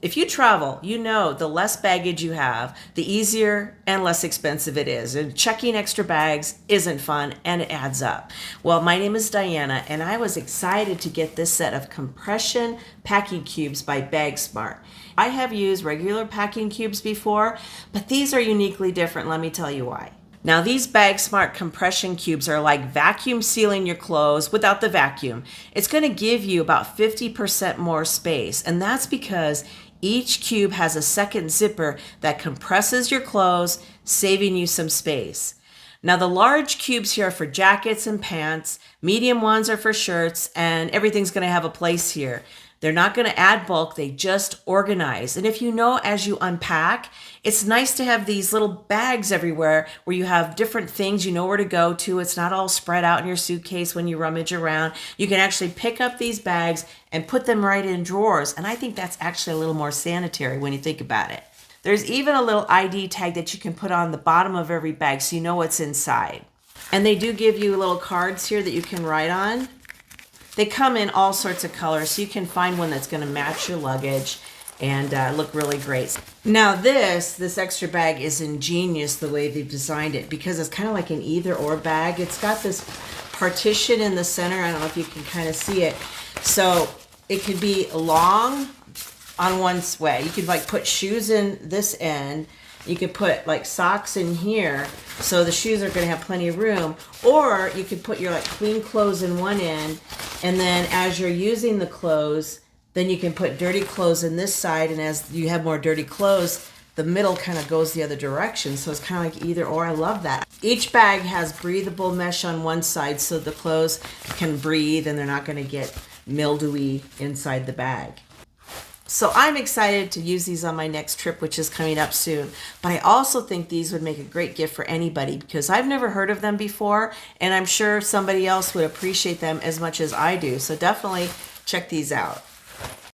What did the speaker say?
If you travel, you know the less baggage you have, the easier and less expensive it is. And checking extra bags isn't fun and it adds up. Well, my name is Diana and I was excited to get this set of compression packing cubes by BAGSMART. I have used regular packing cubes before, but these are uniquely different. Let me tell you why. Now these BAGSMART compression cubes are like vacuum sealing your clothes without the vacuum. It's going to give you about 50% more space, and that's because each cube has a second zipper that compresses your clothes, saving you some space. Now the large cubes here are for jackets and pants, medium ones are for shirts, and everything's going to have a place here. They're not going to add bulk, they just organize. And if you know, as you unpack, it's nice to have these little bags everywhere where you have different things, you know where to go to. It's not all spread out in your suitcase when you rummage around. You can actually pick up these bags and put them right in drawers. And I think that's actually a little more sanitary when you think about it. There's even a little ID tag that you can put on the bottom of every bag so you know what's inside. And they do give you little cards here that you can write on. They come in all sorts of colors, so you can find one that's going to match your luggage and look really great. Now this extra bag is ingenious the way they've designed it, because it's kind of like an either or bag. It's got this partition in the center. I don't know if you can kind of see it. So it could be long on one way. You could like put shoes in this end. You could put like socks in here, so the shoes are going to have plenty of room. Or you could put your like clean clothes in one end, and then as you're using the clothes, then you can put dirty clothes in this side, and as you have more dirty clothes, the middle kind of goes the other direction. So it's kind of like either or. I love that. Each bag has breathable mesh on one side so the clothes can breathe and they're not going to get mildewy inside the bag. So I'm excited to use these on my next trip, which is coming up soon. But I also think these would make a great gift for anybody, because I've never heard of them before, and I'm sure somebody else would appreciate them as much as I do. So definitely check these out.